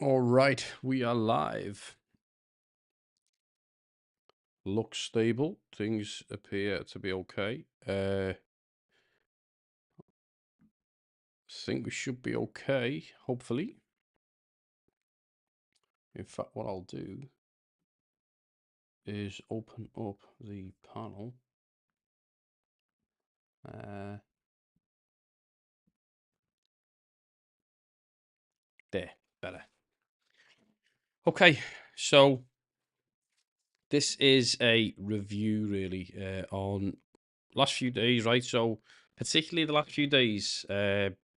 All right, we are live. Looks stable. Things appear to be okay. Think we should be okay, hopefully. In fact, what I'll do is open up the panel. There, better. Okay, so this is a review really on last few days, right? So particularly the last few days.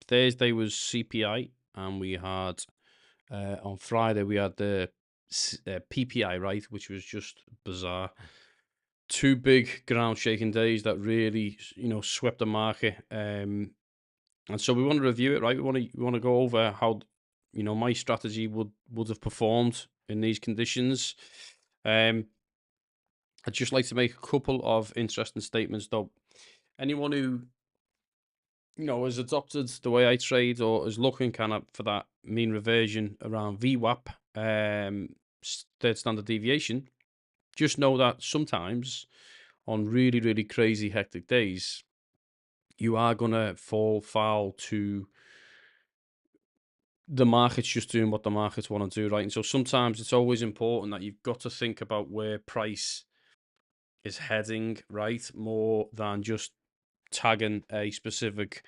Thursday was CPI, and we had on Friday we had the PPI, right, which was just bizarre. Two big ground shaking days that really, swept the market. And so we want to review it, right? We want to go over how, my strategy would have performed in these conditions. I'd just like to make a couple of interesting statements, though. Anyone who has adopted the way I trade or is looking kind of for that mean reversion around VWAP, third standard deviation, just know that sometimes on really, really crazy hectic days, you are going to fall foul to the market's just doing what the markets want to do, right? And so sometimes it's always important that you've got to think about where price is heading, right? More than just tagging a specific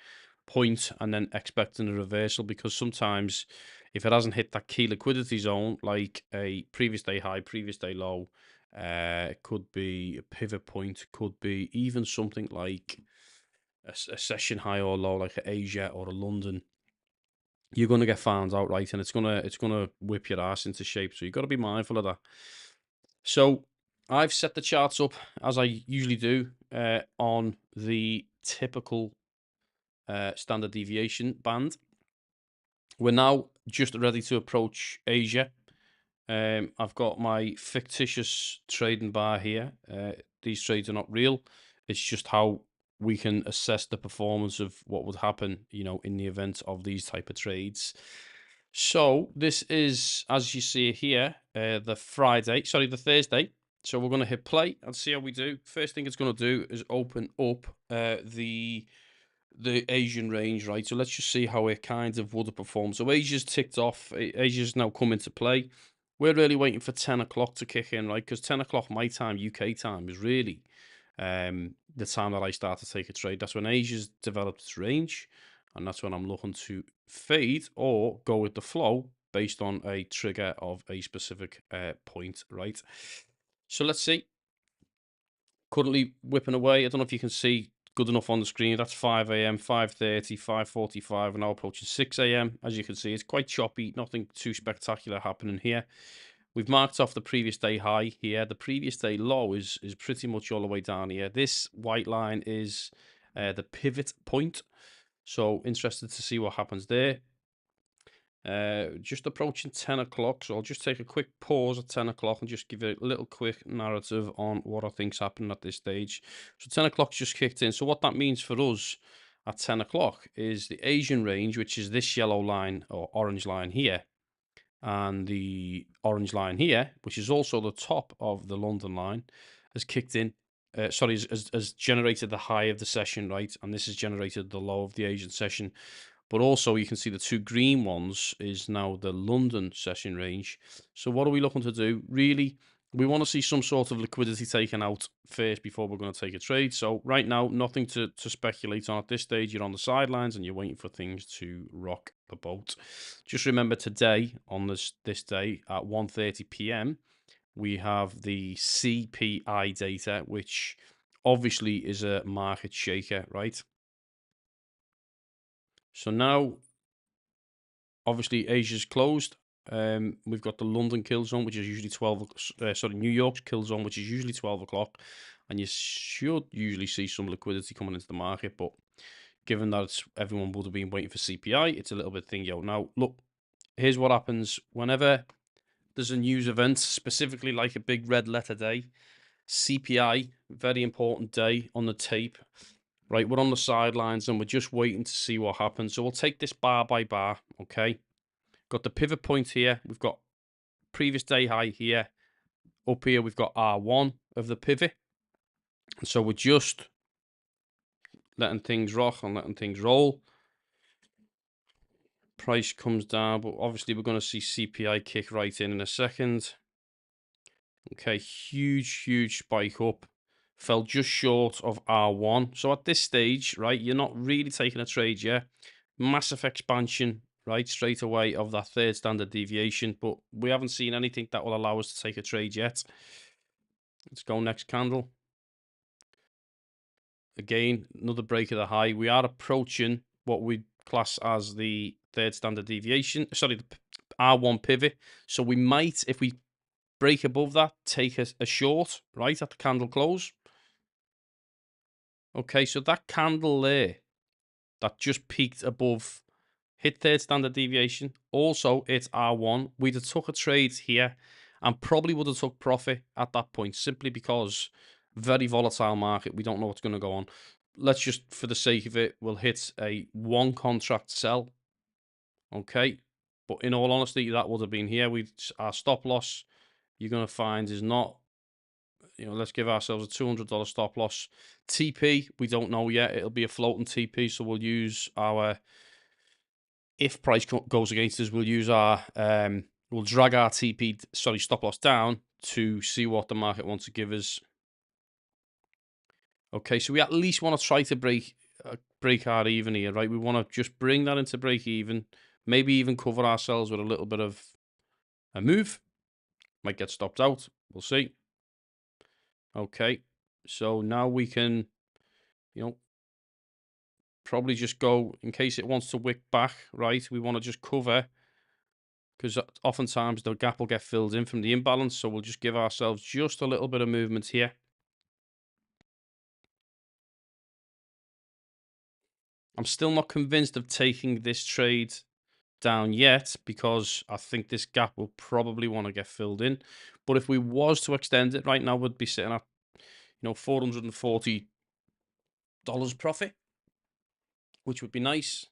point and then expecting a reversal, because sometimes if it hasn't hit that key liquidity zone, like a previous day high, previous day low, it could be a pivot point, could be even something like a session high or low, like a Asia or a London, you're going to get found out, right? And it's gonna whip your ass into shape. So you've got to be mindful of that. So I've set the charts up as I usually do on the typical standard deviation band. We're now just ready to approach Asia. I've got my fictitious trading bar here. These trades are not real. It's just how we can assess the performance of what would happen, in the event of these type of trades. So this is, as you see here, the Thursday. So we're going to hit play and see how we do. First thing it's going to do is open up the Asian range, right? So let's just see how it kind of would have performed. So Asia's ticked off. Asia's now come into play. We're really waiting for 10 o'clock to kick in, right? Because 10 o'clock my time, UK time, is really the time that I start to take a trade. That's when Asia's developed its range, and that's when I'm looking to fade or go with the flow based on a trigger of a specific point, right? So let's see. Currently whipping away. I don't know if you can see good enough on the screen. That's 5 a.m., 5:30, 5:45, and now approaching 6 a.m. As you can see, it's quite choppy. Nothing too spectacular happening here. We've marked off the previous day high here. The previous day low is pretty much all the way down here. This white line is the pivot point. So interested to see what happens there. Just approaching 10 o'clock, so I'll just take a quick pause at 10 o'clock and just give a little quick narrative on what I think's happening at this stage. So 10 o'clock's just kicked in. So what that means for us at 10 o'clock is the Asian range, which is this yellow line or orange line here, and the orange line here, which is also the top of the London line, has kicked in. Has generated the high of the session, right? And this has generated the low of the Asian session. But also you can see the two green ones is now the London session range. So what are we looking to do? Really, we want to see some sort of liquidity taken out first before we're going to take a trade. So right now, nothing to speculate on at this stage. You're on the sidelines and you're waiting for things to rock the boat. Just remember today, on this day at 1:30 p.m., we have the CPI data, which obviously is a market shaker, right? So now, obviously, Asia's closed. We've got the London kill zone, which is usually New York's kill zone, which is usually 12 o'clock. And you should usually see some liquidity coming into the market. But given that everyone would have been waiting for CPI, it's a little bit thingy. Now, look, here's what happens whenever there's a news event, specifically like a big red letter day. CPI, very important day on the tape. Right, we're on the sidelines and we're just waiting to see what happens. So we'll take this bar by bar, okay? Got the pivot point here. We've got previous day high here. Up here, we've got R1 of the pivot. And so we're just letting things rock and letting things roll. Price comes down, but obviously we're going to see CPI kick right in a second. Okay, huge spike up. Fell just short of R1. So at this stage, right, you're not really taking a trade yet. Massive expansion, right, straight away of that third standard deviation, but we haven't seen anything that will allow us to take a trade yet. Let's go next candle. Again, another break of the high. We are approaching what we class as the third standard deviation. Sorry, the R1 pivot. So we might, if we break above that, take a short, right, at the candle close. Okay, so that candle there, that just peaked above, hit third standard deviation. Also, it's R1. We'd have took a trade here and probably would have took profit at that point, simply because very volatile market. We don't know what's going to go on. Let's just, for the sake of it, we'll hit a one contract sell. Okay, but in all honesty, that would have been here. Our stop loss, you're going to find, is not, let's give ourselves a $200 stop loss. TP, we don't know yet. It'll be a floating TP, so we'll use our, if price goes against us, we'll use our, we'll drag our TP, stop loss down to see what the market wants to give us. Okay, so we at least want to try to break our even here, right? We want to just bring that into break even, maybe even cover ourselves with a little bit of a move. Might get stopped out. We'll see. Okay, so now we can, probably just go, in case it wants to wick back, right? We want to just cover, because oftentimes the gap will get filled in from the imbalance. So we'll just give ourselves just a little bit of movement here. I'm still not convinced of taking this trade down yet, because I think this gap will probably want to get filled in. But if we was to extend it right now, we'd be sitting at, $440 profit, which would be nice.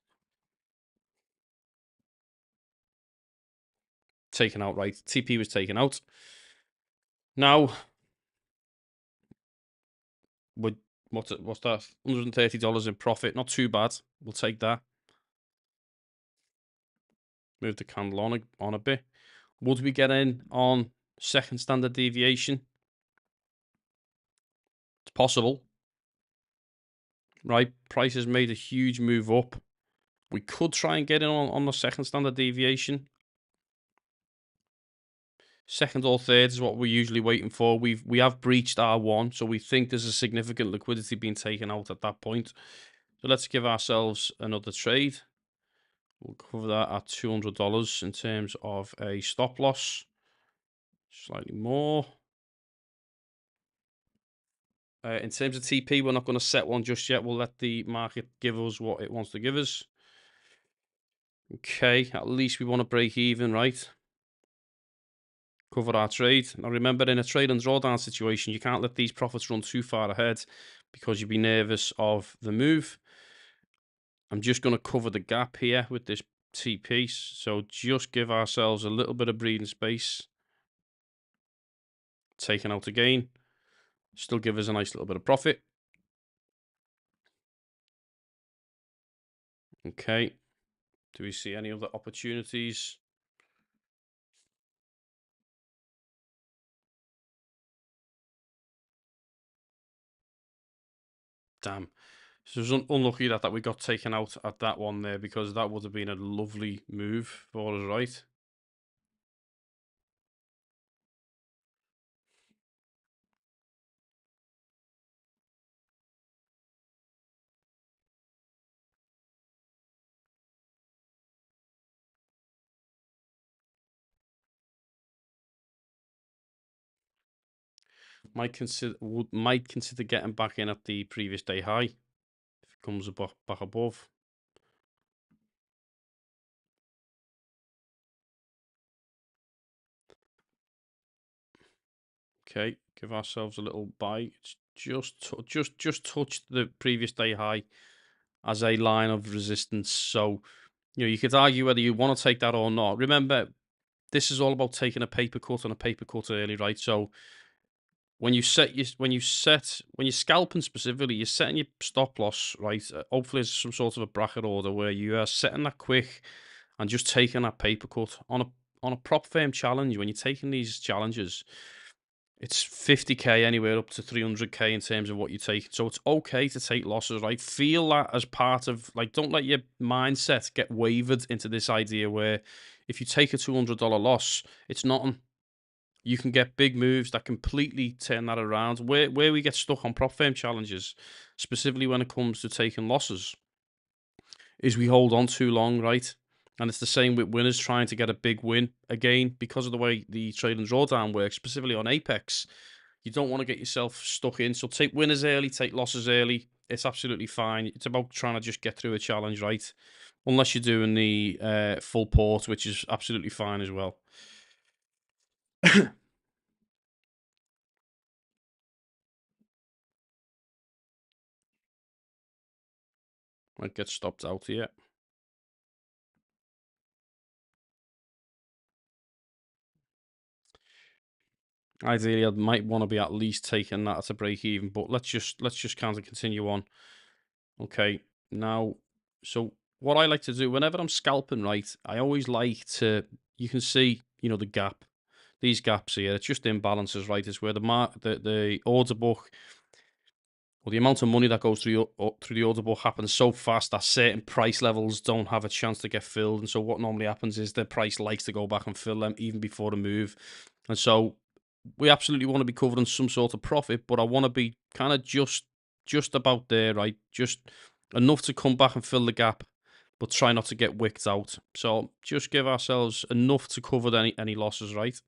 Taken out, right? TP was taken out. Now, what's that? $130 in profit. Not too bad. We'll take that. Move the candle on a bit. Would we get in on second standard deviation? It's possible. Right? Price has made a huge move up. We could try and get in on the second standard deviation. Second or third is what we're usually waiting for. We have breached R1, so we think there's a significant liquidity being taken out at that point. So let's give ourselves another trade. We'll cover that at $200 in terms of a stop loss. Slightly more. In terms of TP, we're not going to set one just yet. We'll let the market give us what it wants to give us. Okay, at least we want to break even, right? Cover our trade. Now remember, in a trade and drawdown situation, you can't let these profits run too far ahead because you'd be nervous of the move. I'm just going to cover the gap here with this TP. So just give ourselves a little bit of breathing space. Taken out again. Still give us a nice little bit of profit. Okay. Do we see any other opportunities? Damn. So it was unlucky that we got taken out at that one there, because that would have been a lovely move for us, right? Might consider getting back in at the previous day high if it comes back above. Okay, give ourselves a little buy. It's just touched the previous day high as a line of resistance. So You could argue whether you want to take that or not. Remember, this is all about taking a paper cut and a paper cut early, right? So when you're scalping specifically, you're setting your stop loss, right? Hopefully, it's some sort of a bracket order where you are setting that quick and just taking that paper cut on a prop firm challenge. When you're taking these challenges, it's 50k anywhere up to 300k in terms of what you take. So it's okay to take losses, right? Feel that as part of, like, don't let your mindset get wavered into this idea where if you take a $200 loss, it's nothing. You can get big moves that completely turn that around. Where we get stuck on prop firm challenges, specifically when it comes to taking losses, is we hold on too long, right? And it's the same with winners trying to get a big win. Again, because of the way the trade and drawdown works, specifically on Apex, you don't want to get yourself stuck in. So take winners early, take losses early. It's absolutely fine. It's about trying to just get through a challenge, right? Unless you're doing the full port, which is absolutely fine as well. Might get stopped out here. Ideally, I might want to be at least taking that at a break even, but let's just kind of continue on. Okay, now, so what I like to do whenever I'm scalping, right, I always like to, you can see, the gap, these gaps here, it's just imbalances, right? It's where the order book, or the amount of money that goes through the order book happens so fast that certain price levels don't have a chance to get filled. And so what normally happens is the price likes to go back and fill them even before the move. And so we absolutely want to be covering some sort of profit, but I want to be kind of just about there, right? Just enough to come back and fill the gap, but try not to get wicked out. So just give ourselves enough to cover any losses, right?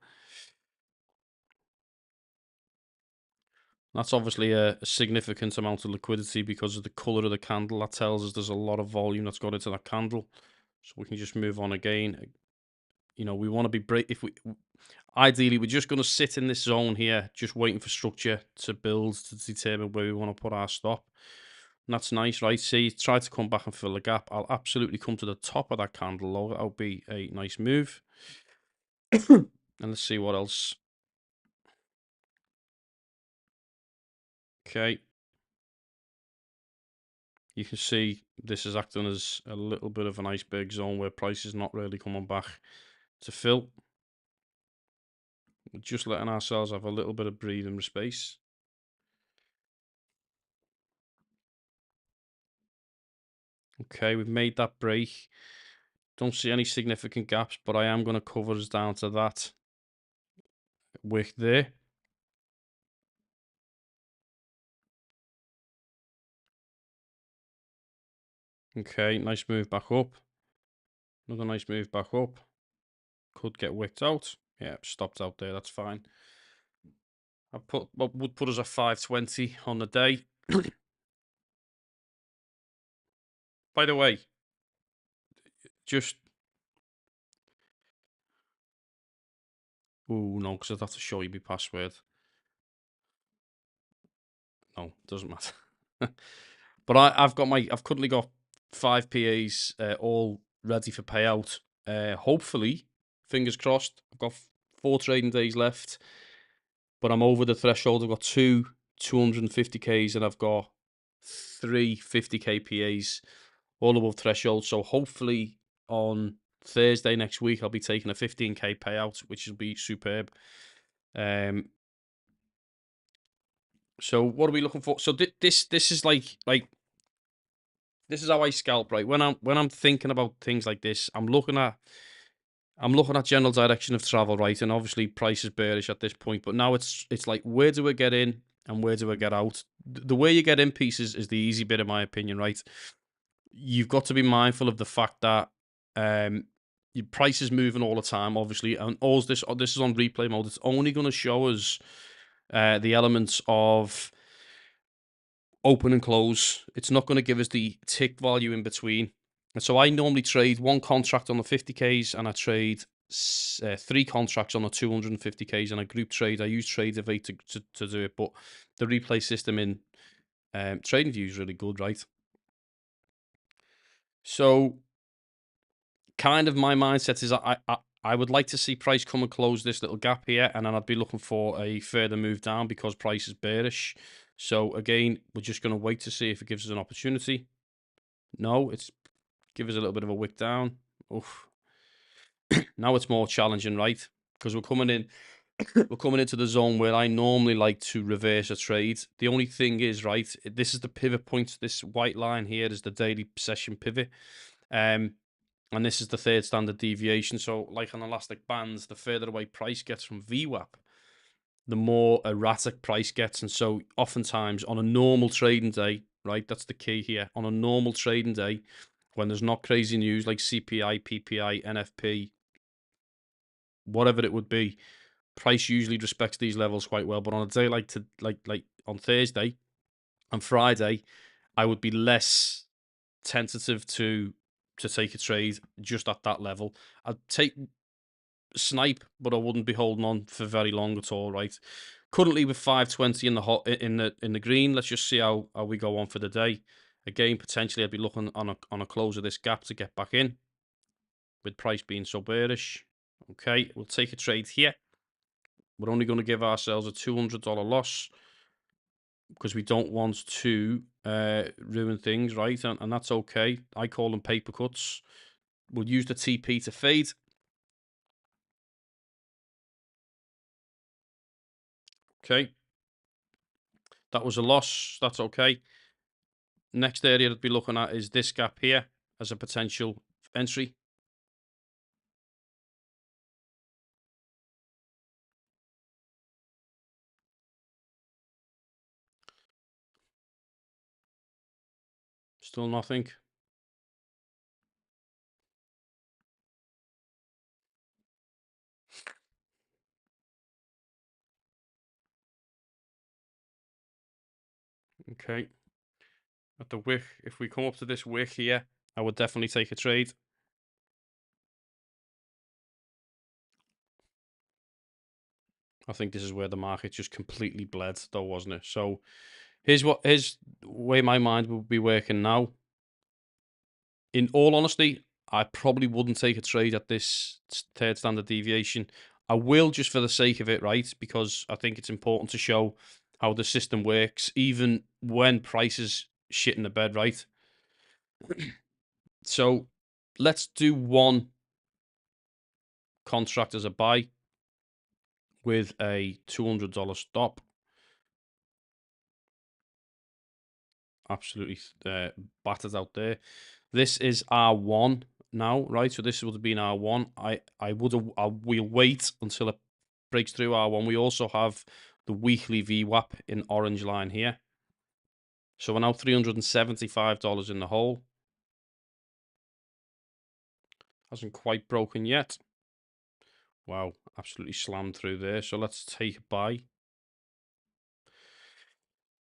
That's obviously a significant amount of liquidity because of the color of the candle. That tells us there's a lot of volume that's got into that candle. So we can just move on again. We want to be if we ideally we're just going to sit in this zone here, just waiting for structure to build to determine where we want to put our stop. And that's nice, right? See, try to come back and fill the gap. I'll absolutely come to the top of that candle, though. That'll be a nice move. And let's see what else. Okay. You can see this is acting as a little bit of an iceberg zone where price is not really coming back to fill. We're just letting ourselves have a little bit of breathing space. Okay, we've made that break. Don't see any significant gaps, but I am going to cover us down to that wick there. Okay, nice move back up. Another nice move back up. Could get wicked out. Yeah, stopped out there. That's fine. What would put us at 520 on the day. By the way, just no, because I'd have to show you my password. No, doesn't matter. But I've currently got 5 PAs all ready for payout. Hopefully, fingers crossed. I've got 4 trading days left, but I'm over the threshold. I've got 2 250Ks and I've got 3 50K PAs, all above threshold. So hopefully on Thursday next week, I'll be taking a 15K payout, which will be superb. So what are we looking for? So this is like this is how I scalp, right? When I'm thinking about things like this, I'm looking at general direction of travel, right? And obviously price is bearish at this point, but now it's like, where do I get in and where do I get out? The way you get in pieces is the easy bit, in my opinion, right? You've got to be mindful of the fact that your price is moving all the time, obviously, and all this is on replay mode. It's only going to show us the elements of open and close. It's not going to give us the tick value in between. And so I normally trade 1 contract on the 50Ks and I trade 3 contracts on the 250Ks and I group trade. I use TradeAway to do it, but the replay system in TradingView is really good, right? So kind of my mindset is I would like to see price come and close this little gap here, and then I'd be looking for a further move down because price is bearish. So again, we're just going to wait to see if it gives us an opportunity. No, it's give us a little bit of a wick down. Oof. Now it's more challenging, right? Because we're coming in, we're coming into the zone where I normally like to reverse a trade. The only thing is, right, this is the pivot point. This white line here is the daily session pivot. And this is the third standard deviation. So like on elastic bands, the further away price gets from VWAP, the more erratic price gets. And so oftentimes on a normal trading day, right, that's the key here. On a normal trading day, when there's not crazy news like CPI, PPI, NFP, whatever it would be, price usually respects these levels quite well. But on a day like on Thursday and Friday, I would be less tentative to take a trade just at that level. I'd take snipe, but I wouldn't be holding on for very long at all, right? Currently with 520 in the hot in the green. Let's just see how we go on for the day. Again, potentially I'd be looking on a close of this gap to get back in, with price being so bearish. Okay, we'll take a trade here. We're only going to give ourselves a $200 loss because we don't want to ruin things, right? And that's okay. I call them paper cuts. We'll use the TP to fade. Okay. That was a loss. That's okay. Next area to be looking at is this gap here as a potential entry. Still nothing. Okay. At the wick, if we come up to this wick here, I would definitely take a trade. I think this is where the market just completely bled, though, wasn't it? So here's where my mind will be working now. In all honesty, I probably wouldn't take a trade at this third standard deviation. I will just for the sake of it, right? Because I think it's important to show how the system works, even when prices shit in the bed, right? So let's do one contract as a buy with a $200 stop. Absolutely battered out there. This is R1 now, right? So this would have been R1. We'll wait until it breaks through R1. We also have the weekly VWAP in orange line here. So we're now $375 in the hole. Hasn't quite broken yet. Wow, absolutely slammed through there. So let's take a buy.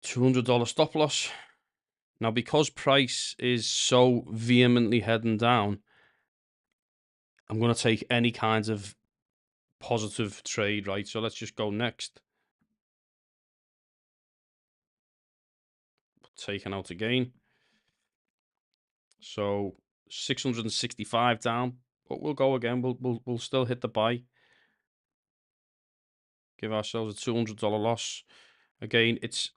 $200 stop loss. Now, because price is so vehemently heading down, I'm going to take any kinds of positive trade, right? So let's just go next. Taken out again. So 665 down, but we'll go again. We'll still hit the buy. Give ourselves a $200 loss. Again, it's,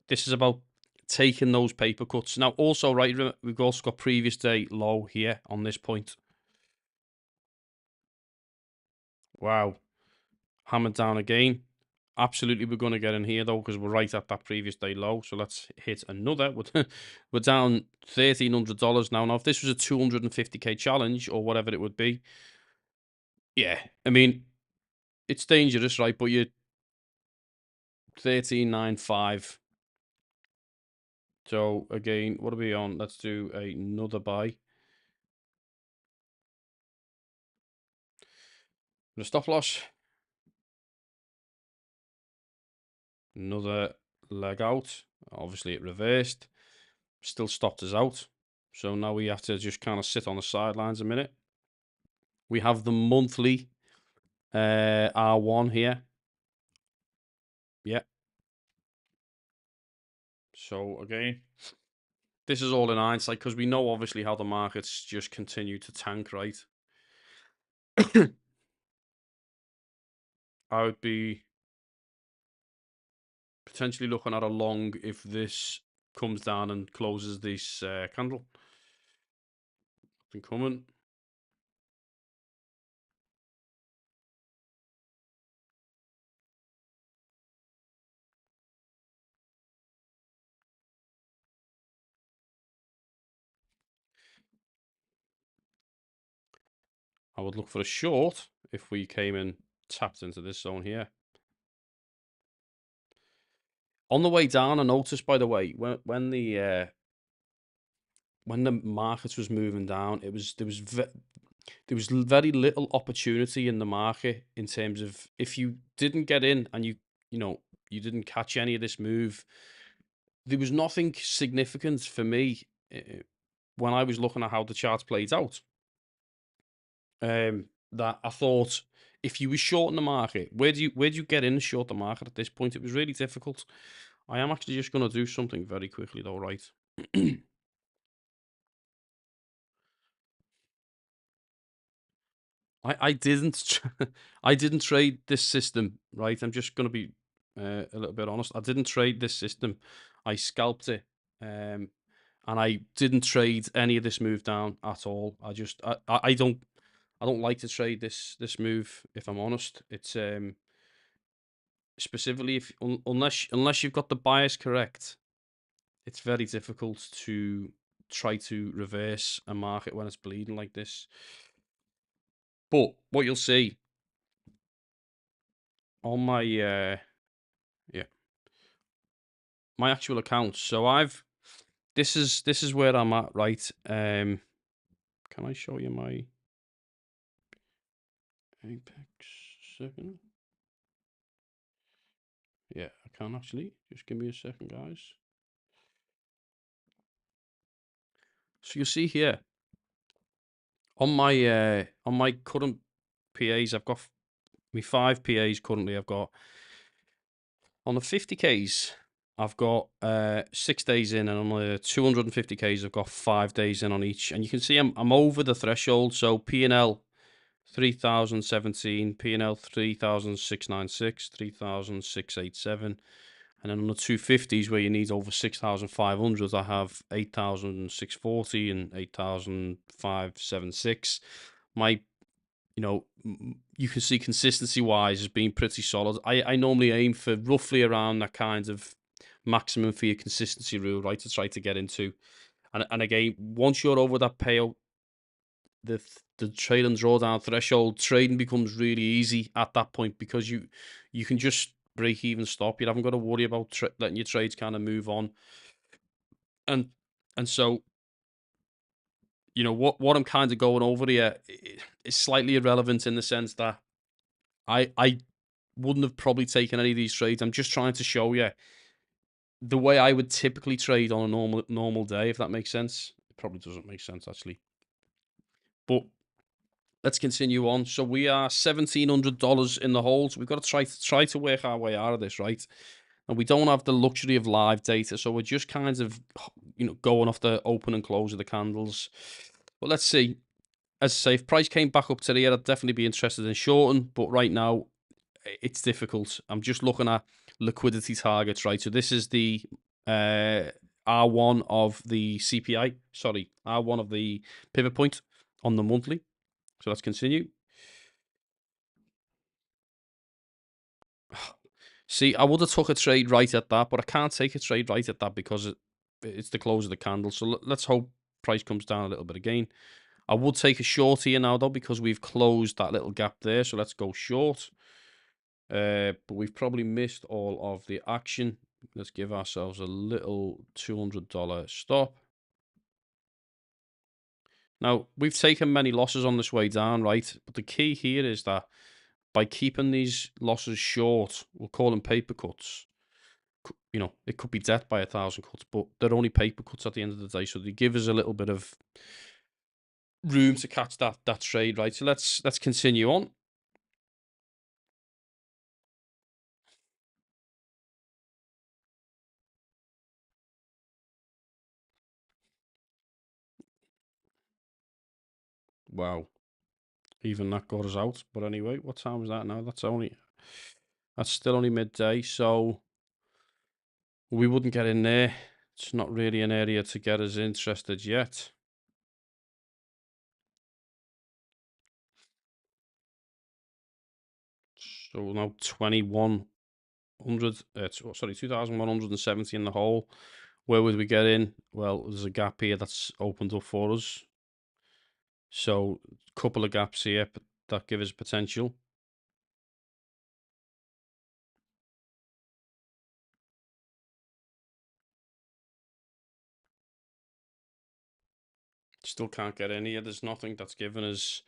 this is about taking those paper cuts. Now, also, right, we've also got previous day low here on this point. Wow. Hammered down again. Absolutely, we're going to get in here, though, because we're right at that previous day low. So let's hit another. We're down $1,300 now. Now, if this was a 250K challenge or whatever it would be, yeah, I mean, it's dangerous, right? But you're 13.95. So again, what are we on? Let's do another buy. The stop loss. Another leg out. Obviously, it reversed. Still stopped us out. So now we have to just kind of sit on the sidelines a minute. We have the monthly R1 here. Yeah. So again, this is all in hindsight because we know obviously how the markets just continue to tank, right? I would be potentially looking at a long if this comes down and closes this candle. Been coming. I would look for a short if we came in tapped into this zone here. On the way down, I noticed, by the way, when the market was moving down, there was very little opportunity in the market in terms of if you didn't get in and you know you didn't catch any of this move, there was nothing significant for me when I was looking at how the charts played out. That I thought if you were short in the market, where do you get in and short the market at this point? It was really difficult. I am actually just going to do something very quickly though, right? I didn't I didn't trade this system, right? I'm just going to be a little bit honest. I didn't trade this system. I scalped it, and I didn't trade any of this move down at all. I don't like to trade this move. If I'm honest, it's specifically if unless you've got the bias correct, it's very difficult to try to reverse a market when it's bleeding like this. But what you'll see on my yeah, my actual account. So this is where I'm at, right? Can I show you my Apex 7? Yeah, I can actually. Just give me a second, guys. So you see here on my current PAs, I've got me 5 PAs currently. I've got on the 50Ks, I've got 6 days in, and on the 250Ks, I've got 5 days in on each. And you can see I'm over the threshold. So P&L 3017, P&L 3696, 3687. And then on the 250s, where you need over 6,500, I have 8,640 and 8,576. My, you can see consistency wise has been pretty solid. I normally aim for roughly around that kind of maximum for your consistency rule, right, to try to get into. And again, once you're over that payout, the trade and drawdown threshold, trading becomes really easy at that point because you can just break even stop. You haven't got to worry about letting your trades kind of move on. And so what I'm kind of going over here is slightly irrelevant in the sense that I wouldn't have probably taken any of these trades. I'm just trying to show you the way I would typically trade on a normal day, if that makes sense. It probably doesn't make sense actually, but let's continue on. So we are $1,700 in the hold. We've got to try to work our way out of this, right? And we don't have the luxury of live data, so we're just kind of going off the open and close of the candles. But let's see. As I say, if price came back up today, I'd definitely be interested in shorting. But right now, it's difficult. I'm just looking at liquidity targets, right? So this is the R1 of the CPI. Sorry, R1 of the pivot point on the monthly. So let's continue. See, I would have took a trade right at that, but I can't take a trade right at that because it's the close of the candle. So let's hope price comes down a little bit again. I would take a short here now, though, because we've closed that little gap there. So let's go short. But we've probably missed all of the action. Let's give ourselves a little $200 stop. Now, we've taken many losses on this way down, right? But the key here is that by keeping these losses short, we'll call them paper cuts. It could be death by 1,000 cuts, but they're only paper cuts at the end of the day. So they give us a little bit of room to catch that trade, right? So let's continue on. Wow. Even that got us out. But anyway, what time is that now? That's still only midday, so we wouldn't get in there. It's not really an area to get us interested yet. So now 2,170 in the hole. Where would we get in? Well, there's a gap here that's opened up for us. So a couple of gaps here, but that give us potential. Still can't get in here. There's nothing that's given us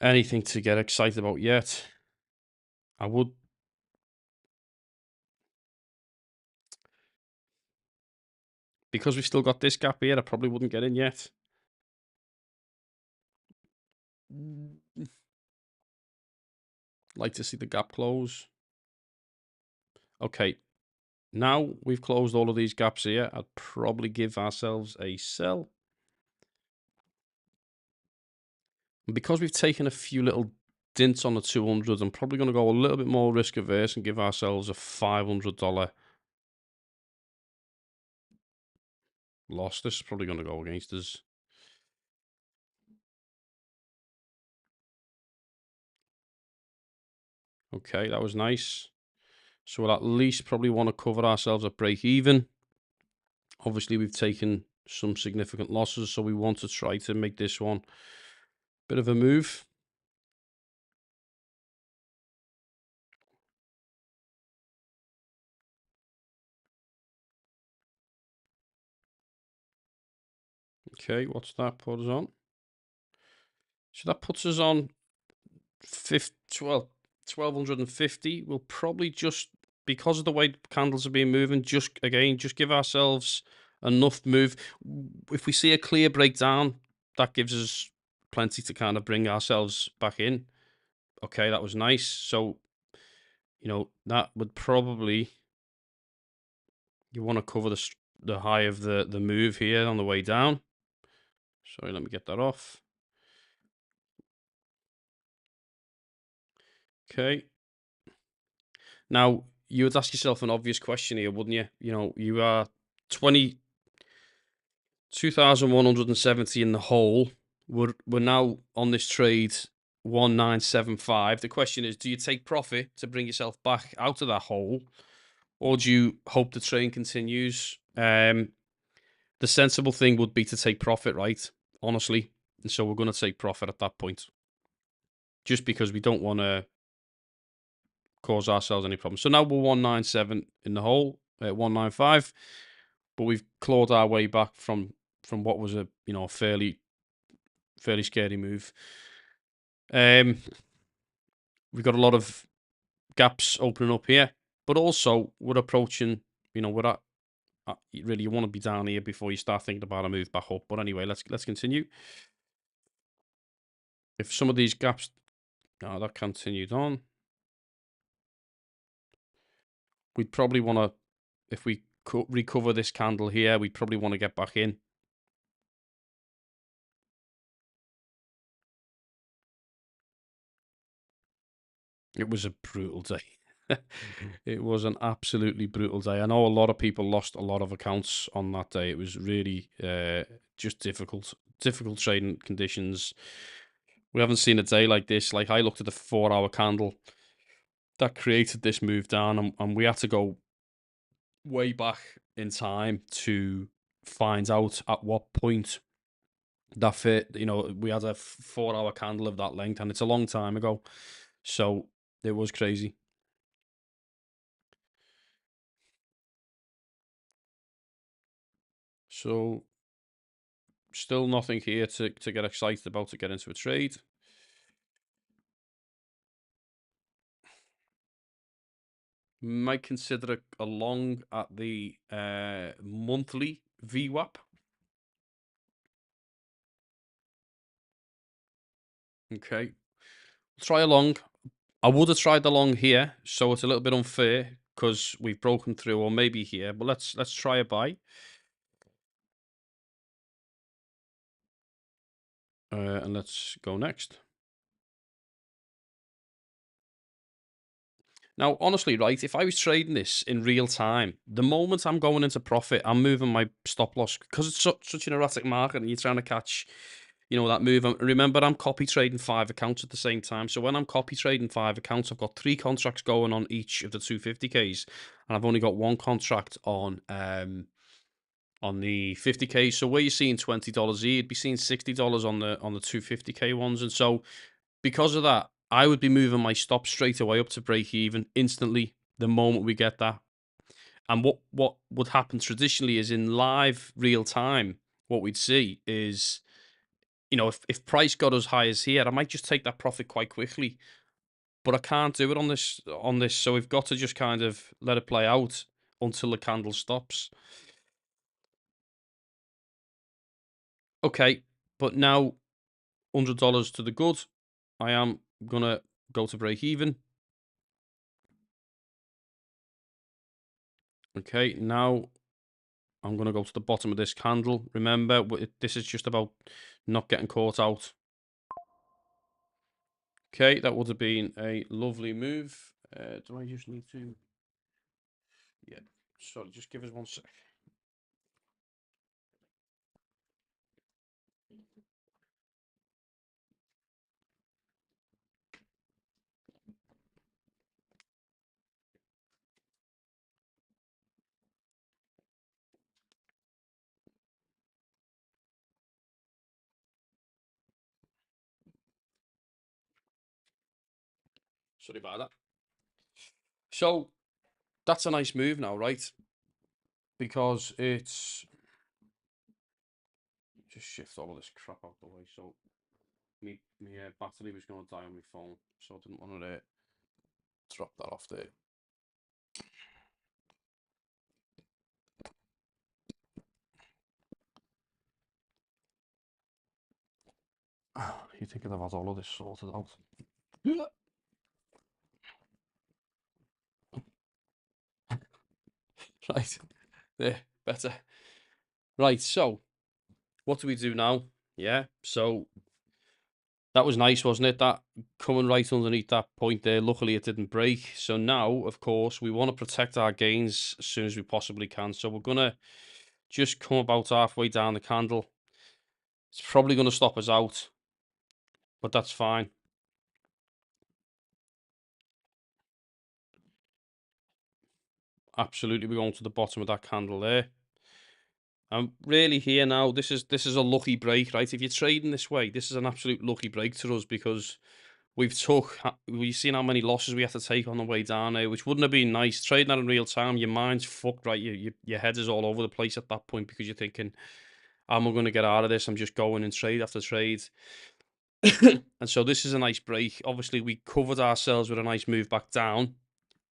anything to get excited about yet. I would, because we've still got this gap here, I probably wouldn't get in yet. Like to see the gap close. Okay, now we've closed all of these gaps here. I'd probably give ourselves a sell. And because we've taken a few little dints on the 200, I'm probably going to go a little bit more risk averse and give ourselves a $500 loss. This is probably going to go against us. Okay, that was nice. So we'll at least probably want to cover ourselves at break even. Obviously, we've taken some significant losses, so we want to try to make this one a bit of a move. Okay, what's that put us on? So that puts us on 1250. We'll probably just, because of the way candles are being moving, just give ourselves enough move. If we see a clear breakdown, that gives us plenty to kind of bring ourselves back in. Okay, that was nice. So, that would probably, you want to cover the high of the move here on the way down. Sorry, let me get that off. Okay. Now, you would ask yourself an obvious question here, wouldn't you? You are 2,170 in the hole. We're now on this trade 1975. The question is, do you take profit to bring yourself back out of that hole, or do you hope the train continues? The sensible thing would be to take profit, right? Honestly. And so we're going to take profit at that point, just because we don't want to cause ourselves any problems. So now we're 197 in the hole, 195, but we've clawed our way back from what was a fairly scary move. We've got a lot of gaps opening up here, but also we're approaching. We're at really, you want to be down here before you start thinking about a move back up. But anyway, let's continue. If some of these gaps, that continued on, we'd probably want to, if we recover this candle here, we'd probably want to get back in. It was a brutal day. It was an absolutely brutal day. I know a lot of people lost a lot of accounts on that day. It was really just difficult trading conditions. We haven't seen a day like this. Like, I looked at the 4-hour candle that created this move down, and we had to go way back in time to find out at what point that fit. We had a 4-hour candle of that length, and it's a long time ago. So it was crazy. So still nothing here to get excited about to get into a trade. Might consider a long at the monthly VWAP. Okay. Try a long. I would have tried the long here, so it's a little bit unfair because we've broken through, or maybe here. But let's try a buy. And let's go next. Now, honestly, right, if I was trading this in real time, the moment I'm going into profit, I'm moving my stop loss because it's such an erratic market and you're trying to catch, that move. And remember, I'm copy trading 5 accounts at the same time. So when I'm copy trading 5 accounts, I've got 3 contracts going on each of the 250Ks, and I've only got 1 contract on the 50K. So where you're seeing $20 here, you'd be seeing $60 on the 250K ones. And so because of that, I would be moving my stop straight away up to break even instantly the moment we get that. And what would happen traditionally is in live real time, what we'd see is, if price got as high as here, I might just take that profit quite quickly. But I can't do it on this. So we've got to just kind of let it play out until the candle stops. Okay, but now $100 to the good. I am gonna go to break even. Okay, now I'm gonna go to the bottom of this candle. Remember, this is just about not getting caught out. Okay, that would have been a lovely move. Do I just need to? Yeah, sorry, just give us 1 sec. Sorry about that. So that's a nice move now, right? Because it's just shift all of this crap out the way. So my battery was going to die on my phone, so I didn't want to drop that off there. You think I'd have had all of this sorted out? Right, there, better. Right, so what do we do now? Yeah, so that was nice, wasn't it? That coming right underneath that point there. Luckily, it didn't break. So now, of course, we want to protect our gains as soon as we possibly can. So we're going to just come about halfway down the candle. It's probably going to stop us out, but that's fine. Absolutely, we're going to the bottom of that candle there. I'm really here now. This is a lucky break, right? If you're trading this way, this is an absolute lucky break to us because we've seen how many losses we had to take on the way down there, which wouldn't have been nice. Trading that in real time, your mind's fucked, right? Your head is all over the place at that point because you're thinking, "How am I going to get out of this? I'm just going in trade after trade." And so this is a nice break. Obviously, we covered ourselves with a nice move back down,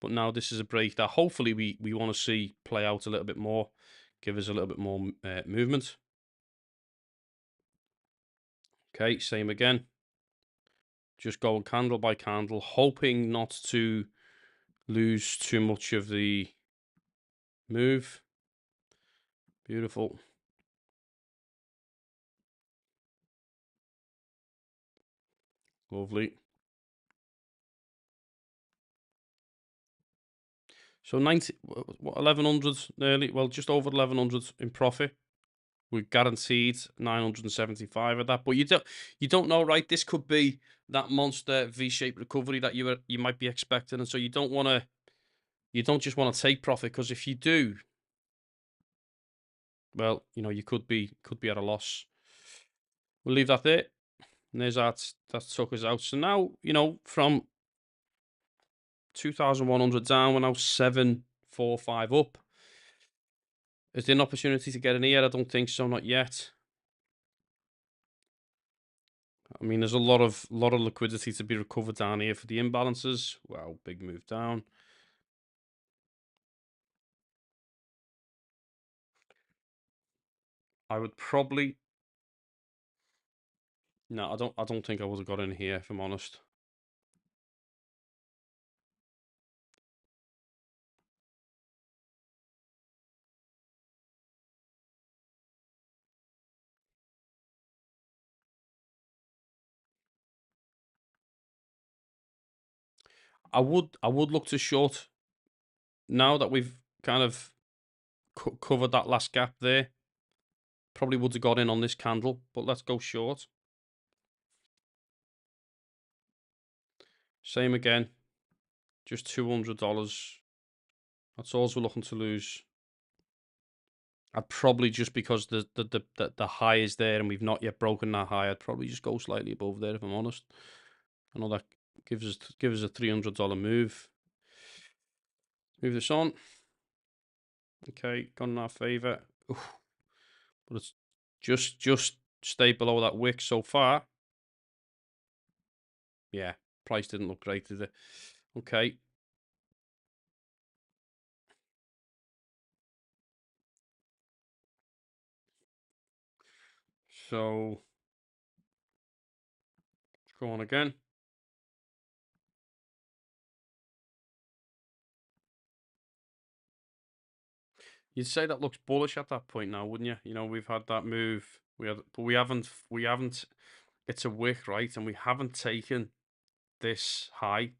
but now this is a break that hopefully we want to see play out a little bit more, give us a little bit more movement. Okay, same again. Just going candle by candle, hoping not to lose too much of the move. Beautiful. Lovely. So 1100 nearly, well, just over 1100 in profit. We're guaranteed 975 of that, but you don't know, right? This could be that monster V-shaped recovery that you might be expecting, and so you don't just want to take profit, because if you do, well, you could be at a loss. We'll leave that there. And there's that took us out. So now, from 2,100 down, we're now 745 up. Is there an opportunity to get in here? I don't think so, not yet. I mean, there's a lot of liquidity to be recovered down here for the imbalances. Wow, big move down. I would probably no, I don't think I would have got in here, if I'm honest. I would look to short now that we've kind of covered that last gap there. Probably would have got in on this candle, but let's go short. Same again, just $200. That's all we're looking to lose. I'd probably, just because the high is there and we've not yet broken that high, I'd probably just go slightly above there if I'm honest. I know that gives us a $300 move. Move this on. Okay, gone in our favour. But it's just stayed below that wick so far. Yeah, price didn't look great, did it? Okay. So go on again. You'd say that looks bullish at that point now, wouldn't you? You know, we've had that move. But we haven't. It's a wick, right? And we haven't taken this high.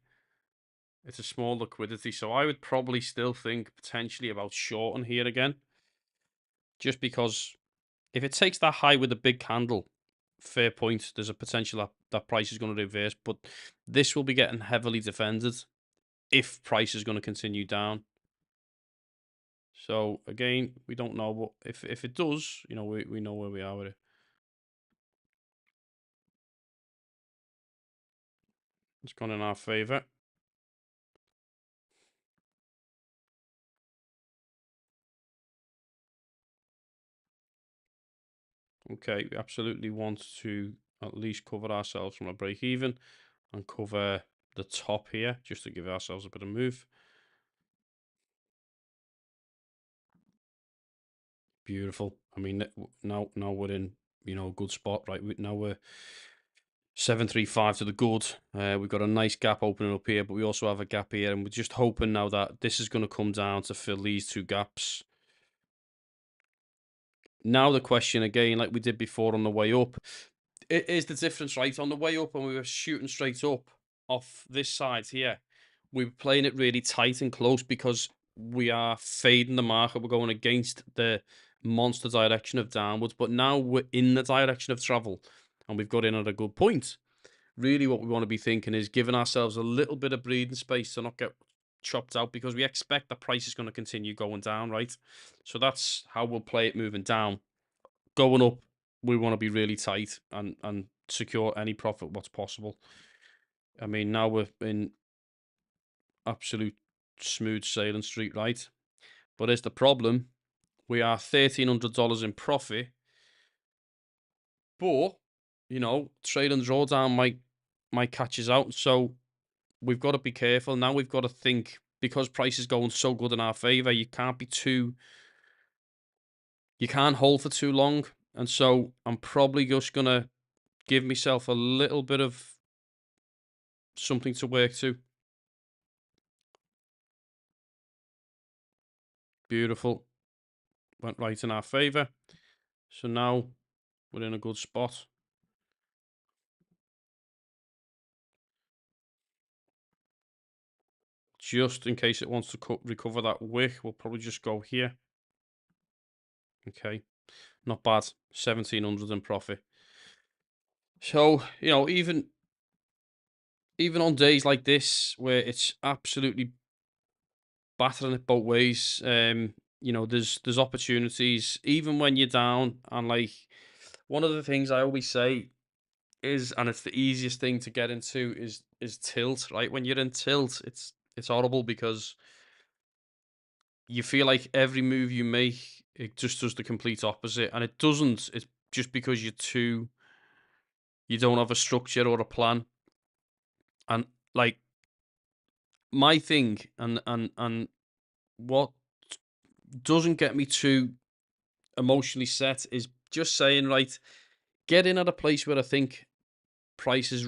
It's a small liquidity, so I would probably still think potentially about shorting here again, just because if it takes that high with a big candle, fair point. There's a potential that price is going to reverse, but this will be getting heavily defended if price is going to continue down. So again, we don't know, but if it does, you know, we know where we are with it. It's gone in our favor. Okay, we absolutely want to at least cover ourselves from a break even and cover the top here just to give ourselves a bit of move. Beautiful. I mean, now we're in, you know, a good spot, right? Now we're 735 to the good. We've got a nice gap opening up here, but we also have a gap here, and we're just hoping now that this is going to come down to fill these two gaps. Now the question again, like we did before on the way up, it is the difference, right? On the way up, when we were shooting straight up off this side here, we were playing it really tight and close because we are fading the market. We're going against the monster direction of downwards, but now we're in the direction of travel and we've got in at a good point. Really, what we want to be thinking is giving ourselves a little bit of breathing space to not get chopped out, because we expect the price is going to continue going down, right? So that's how we'll play it moving down. Going up, we want to be really tight and secure any profit what's possible. I mean, now we're in absolute smooth sailing street, right? But here's the problem: we are $1,300 in profit, but you know, trade and drawdown might catch us out. So we've got to be careful. Now we've got to think, because price is going so good in our favor. You can't hold for too long, and so I'm probably just gonna give myself a little bit of something to work to. Beautiful. Went right in our favor. So now we're in a good spot. Just in case it wants to recover that wick, we'll probably just go here. Okay, not bad. 1,700 in profit. So, you know, even on days like this where it's absolutely battering it both ways, you know, there's opportunities even when you're down. And like, one of the things I always say is, and it's the easiest thing to get into, is tilt, right? When you're in tilt, it's horrible because you feel like every move you make, it just does the complete opposite, and it doesn't. It's just because you don't have a structure or a plan. And like, my thing, and what doesn't get me too emotionally set, is just saying, right, get in at a place where I think price is,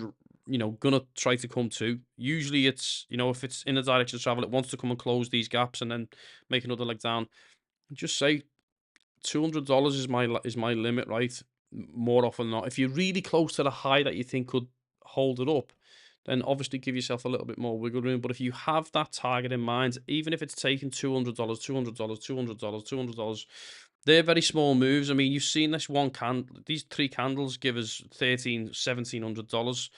you know, gonna try to come to. Usually it's, you know, if it's in a direction of travel, it wants to come and close these gaps and then make another leg down. Just say $200 is my limit, right? More often than not, if you're really close to the high that you think could hold it up, then obviously give yourself a little bit more wiggle room. But if you have that target in mind, even if it's taking $200, $200, $200, $200, they're very small moves. I mean, you've seen this one these 3 candles give us $1,700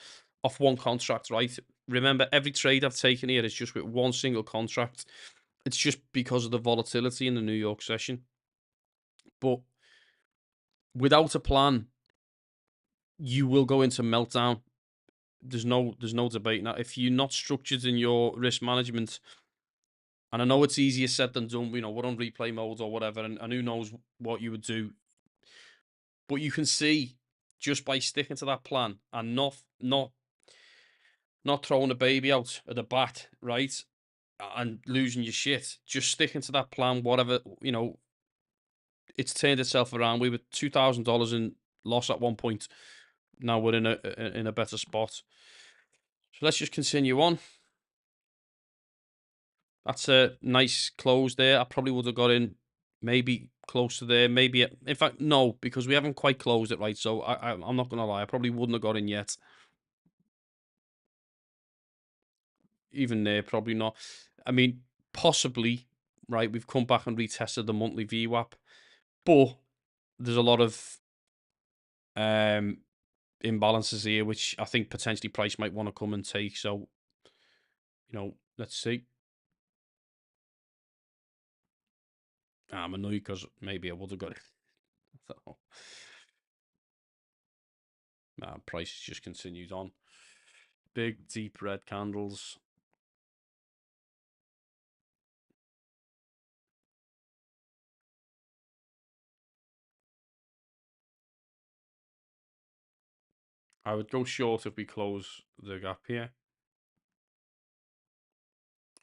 off one contract, right? Remember, every trade I've taken here is just with one single contract. It's just because of the volatility in the New York session. But without a plan, you will go into meltdown. There's no debate now. If you're not structured in your risk management, and I know it's easier said than done, you know, we're on replay mode or whatever, and who knows what you would do. But you can see just by sticking to that plan and not throwing the baby out at the bat, right? And losing your shit. Just sticking to that plan, whatever, you know, it's turned itself around. We were $2,000 in loss at one point. Now we're in a better spot. So let's just continue on. That's a nice close there. I probably would have got in maybe close to there. Maybe, in fact, no, because we haven't quite closed it right. So I'm not going to lie. I probably wouldn't have got in yet. Even there, probably not. I mean, possibly, right? We've come back and retested the monthly VWAP. But there's a lot of imbalances here, which I think potentially price might want to come and take. So, you know, let's see. I'm annoyed because maybe I would have got it. So, price just continues on. Big, deep red candles. I would go short if we close the gap here.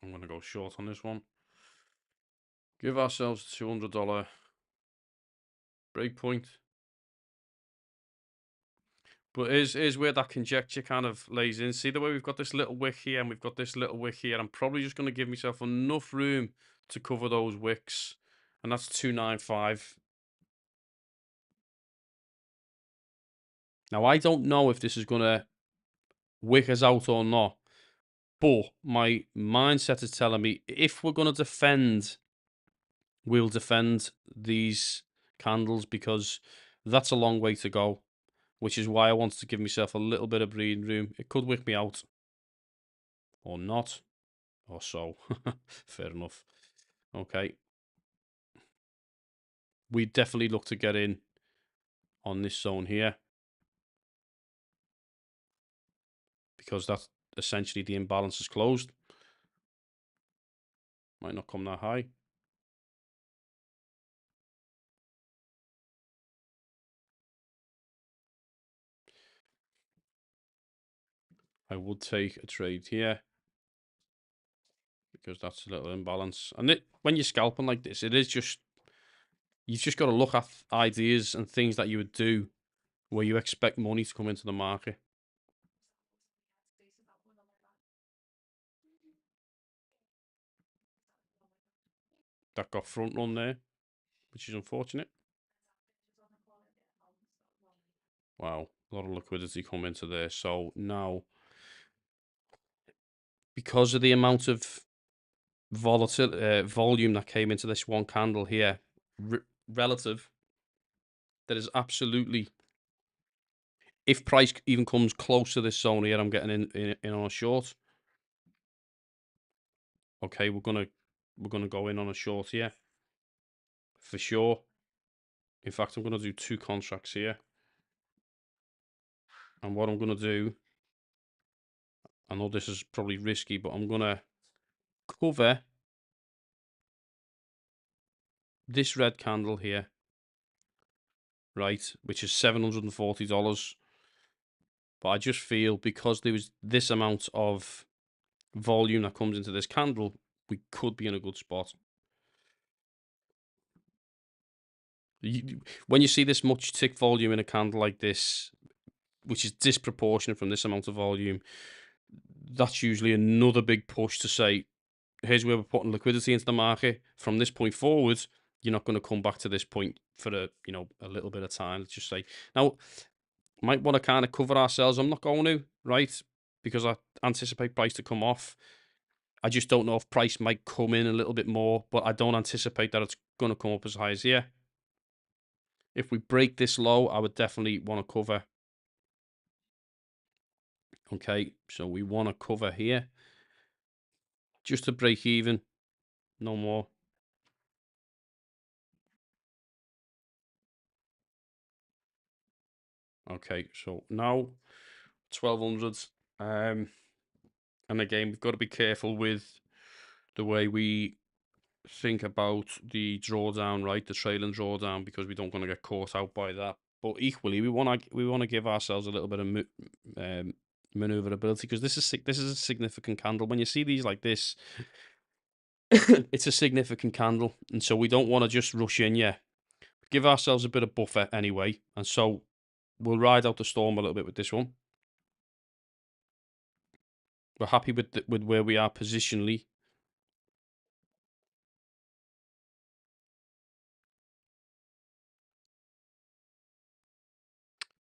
I'm going to go short on this one. Give ourselves a $200 break point. But here's where that conjecture kind of lays in. See the way we've got this little wick here and we've got this little wick here. I'm probably just going to give myself enough room to cover those wicks. And that's 295. Now, I don't know if this is going to wick us out or not. But my mindset is telling me if we're going to defend, we'll defend these candles because that's a long way to go. Which is why I wanted to give myself a little bit of breathing room. It could wick me out. Or not. Or so. Fair enough. Okay. We definitely look to get in on this zone here. Because that's essentially the imbalance is closed. Might not come that high. I would take a trade here. Because that's a little imbalance. And when you're scalping like this, it is just... You've just got to look at ideas and things that you would do where you expect money to come into the market. That got front run there, which is unfortunate. Wow, a lot of liquidity come into there. So now, because of the amount of volume that came into this one candle here, relative, there is absolutely, if price even comes close to this zone here, I'm getting in on a short. Okay, we're gonna go in on a short here for sure. In fact, I'm gonna do 2 contracts here, and what I'm gonna do, I know this is probably risky, but I'm gonna cover this red candle here, right, which is $740. But I just feel because there was this amount of volume that comes into this candle, we could be in a good spot. When you see this much tick volume in a candle like this, which is disproportionate from this amount of volume, that's usually another big push to say, here's where we're putting liquidity into the market. From this point forward, you're not going to come back to this point for a little bit of time. Let's just say now, might want to kind of cover ourselves. I'm not going to, right? Because anticipate price to come off. I just don't know if price might come in a little bit more, but I don't anticipate that it's going to come up as high as here. If we break this low, I would definitely want to cover. Okay, so we want to cover here just to break even, no more. Okay, so now 1200. And again, we've got to be careful with the way we think about the drawdown, right? The trailing drawdown, because we don't want to get caught out by that. But equally, we want to give ourselves a little bit of maneuverability, because this is a significant candle. When you see these like this, it's a significant candle, and so we don't want to just rush in. Yeah, give ourselves a bit of buffer anyway, and so we'll ride out the storm a little bit with this one. We're happy with where we are positionally.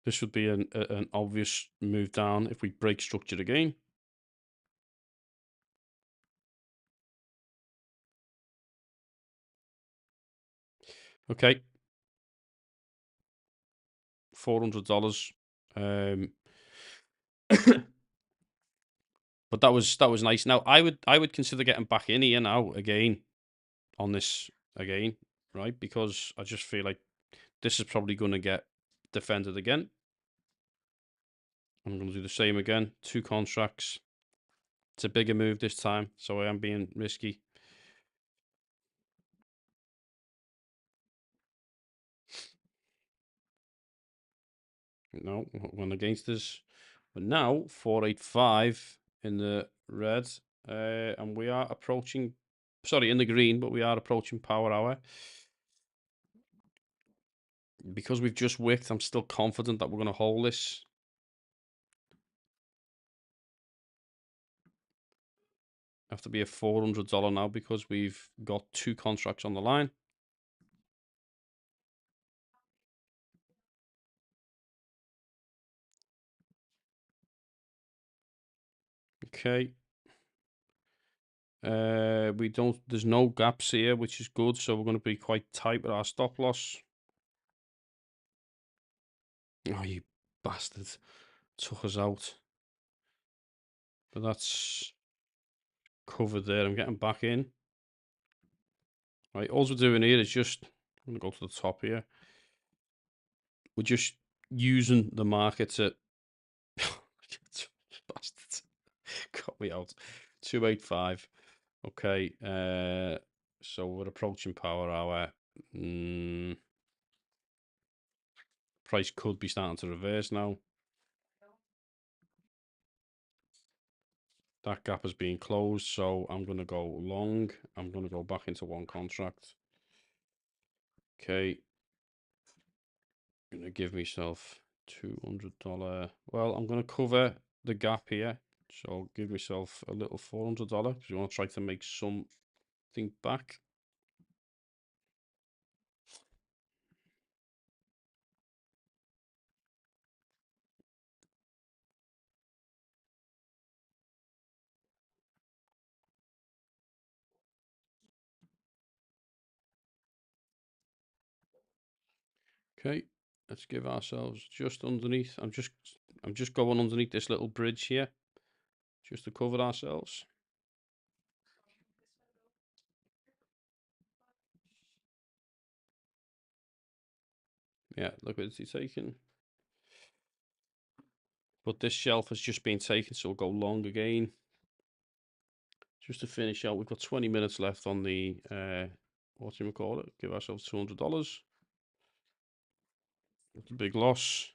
This would be an obvious move down if we break structure again. Okay, $400. But that was nice. Now I would consider getting back in here now again on this again, right? Because I just feel like this is probably going to get defended again. I'm going to do the same again. 2 contracts. It's a bigger move this time, so I am being risky. No, went against us. But now 485 in the red, and we are approaching. Sorry, in the green, but we are approaching power hour. Because we've just wicked, I'm still confident that we're going to hold this. Have to be a $400 now because we've got 2 contracts on the line. Okay. There's no gaps here, which is good, so we're going to be quite tight with our stop loss. Oh, you bastard. Took us out. But that's covered there. I'm getting back in. Right, all we're doing here is just, I'm going to go to the top here. We're just using the market to, bastard, got me out. 285. Okay, so we're approaching power hour. Price could be starting to reverse now. That gap has been closed, so I'm going to go long. I'm going to go back into 1 contract. Okay. I'm going to give myself $200. Well, I'm going to cover the gap here. So give myself a little $400 because we want to try to make something back. Okay, let's give ourselves just underneath. I'm just going underneath this little bridge here, just to cover ourselves. Yeah, liquidity taken. But this shelf has just been taken, so we'll go long again. Just to finish out, we've got 20 minutes left on the, what do you call it? Give ourselves $200. It's a big loss.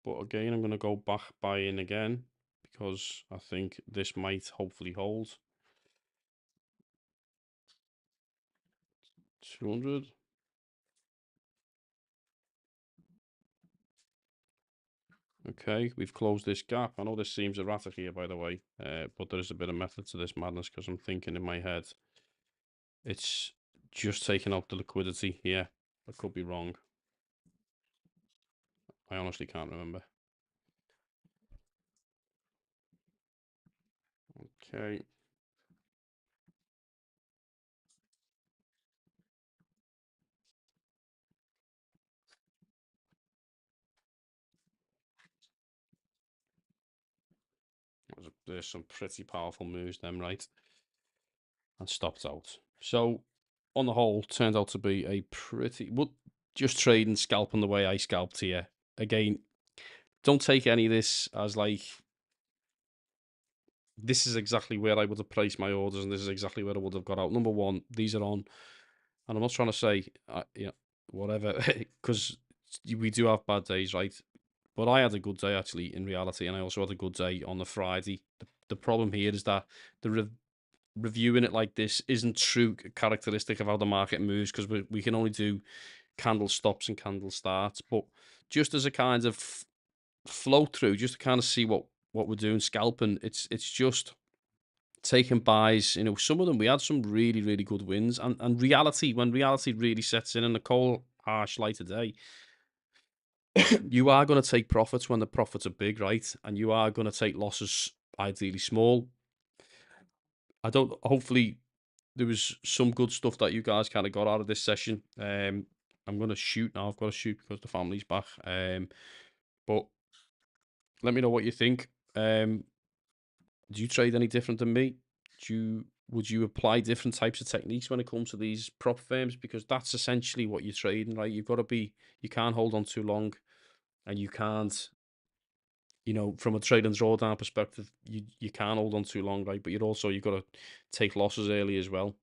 But again, I'm going to go back buy in again because I think this might hopefully hold. 200. Okay, we've closed this gap. I know this seems erratic here, by the way, but there is a bit of method to this madness because I'm thinking in my head it's just taking out the liquidity here. I could be wrong. I honestly can't remember. Okay. There's some pretty powerful moves, them, right? And stopped out. So, on the whole, turned out to be a pretty. Well, just trading, scalping the way I scalped here. Again, don't take any of this as like, this is exactly where I would have placed my orders and this is exactly where I would have got out. Number one, these are on, and I'm not trying to say, whatever, because we do have bad days, right? But I had a good day actually in reality, and I also had a good day on the Friday. The problem here is that the reviewing it like this isn't true characteristic of how the market moves, because we can only do candle stops and candle starts. But just as a kind of flow through, just to kind of see what we're doing, scalping, it's just taking buys. You know, some of them we had some really really good wins, and reality, when reality really sets in the cold harsh light of day, you are going to take profits when the profits are big, right? And you are going to take losses ideally small. I don't. Hopefully, there was some good stuff that you guys kind of got out of this session. I'm going to shoot now. I've got to shoot because the family's back. But let me know what you think. Do you trade any different than me? Would you apply different types of techniques when it comes to these prop firms? Because that's essentially what you're trading, right? You can't hold on too long, and you can't, from a trade and drawdown perspective, you can't hold on too long, right? But you've got to take losses early as well.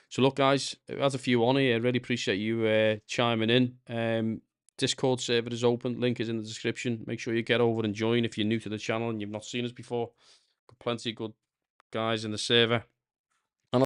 So look, guys, as a few on here, I really appreciate you chiming in. Discord server is open. Link is in the description. Make sure you get over and join if you're new to the channel and you've not seen us before. Got plenty of good guys in the server.